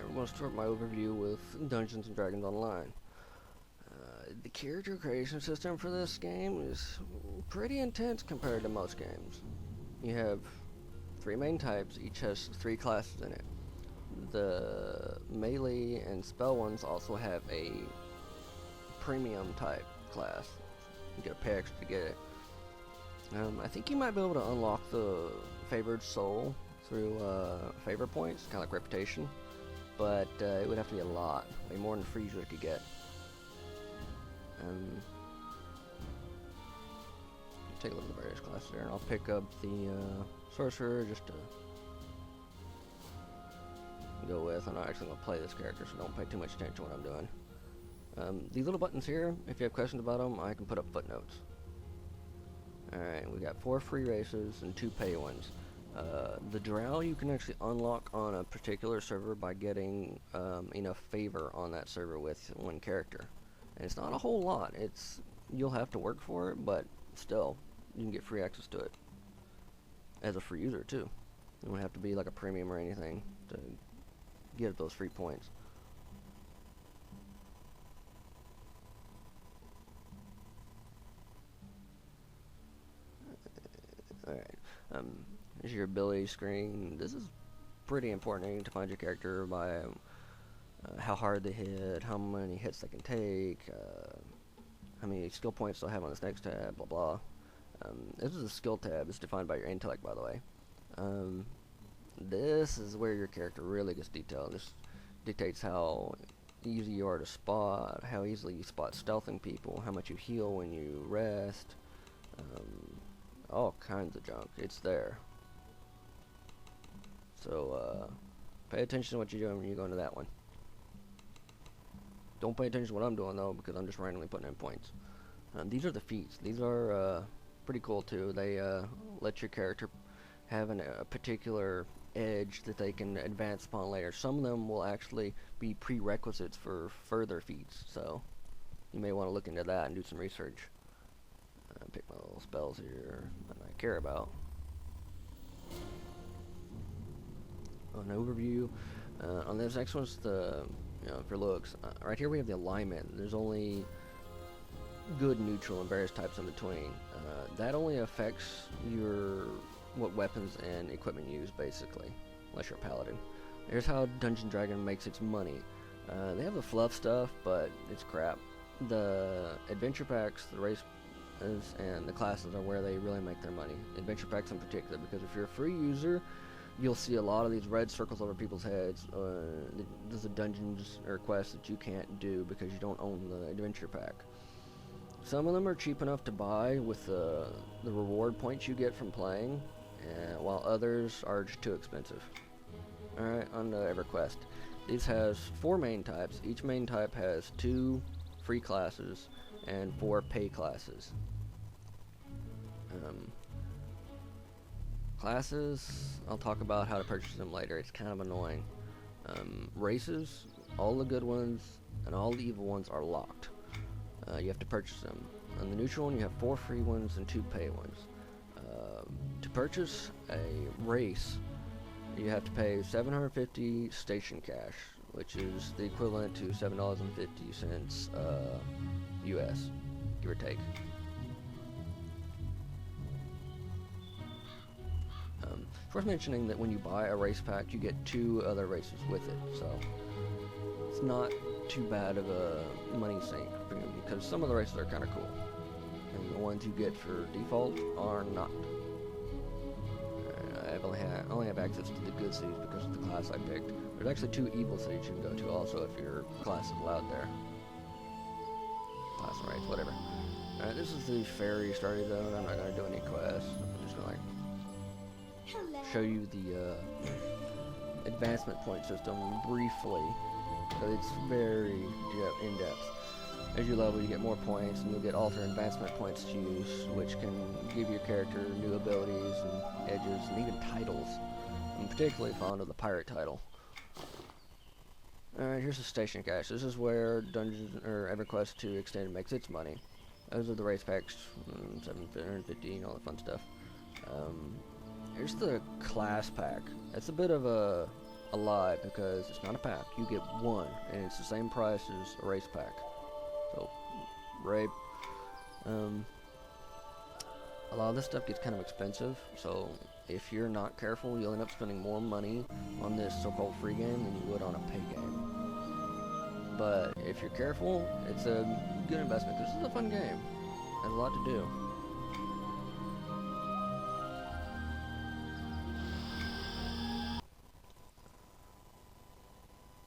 I'm going to start my overview with Dungeons & Dragons Online. The character creation system for this game is pretty intense compared to most games. You have 3 main types, each has 3 classes in it. The melee and spell ones also have a premium type class. You gotta pay extra to get it. I think you might be able to unlock the favored soul through favor points, kind of like reputation, but it would have to be a lot, way more than free user could get. Take a look at the various classes there, and I'll pick up the sorcerer just to go with. I'm not actually going to play this character, so don't pay too much attention to what I'm doing. These little buttons here, if you have questions about them, I can put up footnotes. Alright, we got 4 free races and 2 pay ones. The drow you can actually unlock on a particular server by getting enough favor on that server with one character. And it's not a whole lot. You'll have to work for it, but still, you can get free access to it. As a free user, too. You don't have to be like a premium or anything to get those free points. Alright, here's your ability screen. This is pretty important. You need to find your character by how hard they hit, how many hits they can take, how many skill points they'll have on this next tab, blah blah. This is a skill tab. It's defined by your intellect, by the way. This is where your character really gets detailed. This dictates how easy you are to spot, how easily you spot stealthing people, how much you heal when you rest, all kinds of junk. It's there. So pay attention to what you're doing when you go into that one. Don't pay attention to what I'm doing though, because I'm just randomly putting in points. These are the feats. These are pretty cool too. They let your character have a particular edge that they can advance upon later. Some of them will actually be prerequisites for further feats, so you may want to look into that and do some research. Pick my little spells here that I care about. An overview. On this next one's the for looks. Right here we have the alignment. There's only good, neutral, and various types in between. That only affects what weapons and equipment you use, basically, unless you're a paladin. Here's how Dungeon Dragon makes its money. They have the fluff stuff, but it's crap. The adventure packs, the race and the classes are where they really make their money. Adventure packs in particular, because if you're a free user, you'll see a lot of these red circles over people's heads. There's a dungeons or quests that you can't do because you don't own the adventure pack. Some of them are cheap enough to buy with the reward points you get from playing, while others are just too expensive. Alright, on to Everquest. This has 4 main types. Each main type has 2 free classes and 4 pay classes. Classes, I'll talk about how to purchase them later. It's kind of annoying. Races, all the good ones and all the evil ones are locked. You have to purchase them. On the neutral one, you have 4 free ones and 2 pay ones. To purchase a race, you have to pay 750 station cash, which is the equivalent to $7.50 US, give or take. It's worth mentioning that when you buy a race pack, you get 2 other races with it, so it's not too bad of a money sink, because some of the races are kind of cool, and the ones you get for default are not. I only have access to the good cities because of the class I picked. There's actually 2 evil cities you can go to also if your class is allowed there. Class and race, whatever. Alright, this is the ferry starting zone. I'm not going to do any quests. I'm just going to show you the advancement point system briefly. It's very in-depth. As you level, you get more points, and you'll get alternate advancement points to use, which can give your character new abilities and edges, and even titles. I'm particularly fond of the pirate title. Alright, here's the station cache. This is where Everquest 2 Extended makes its money. Those are the race packs, 750 and all that fun stuff. Here's the class pack. It's a bit of a a lot because it's not a pack. You get one, and it's the same price as a race pack. So, rape. A lot of this stuff gets kind of expensive, so if you're not careful, you'll end up spending more money on this so-called free game than you would on a pay game. But if you're careful, it's a good investment. This is a fun game. There's a lot to do.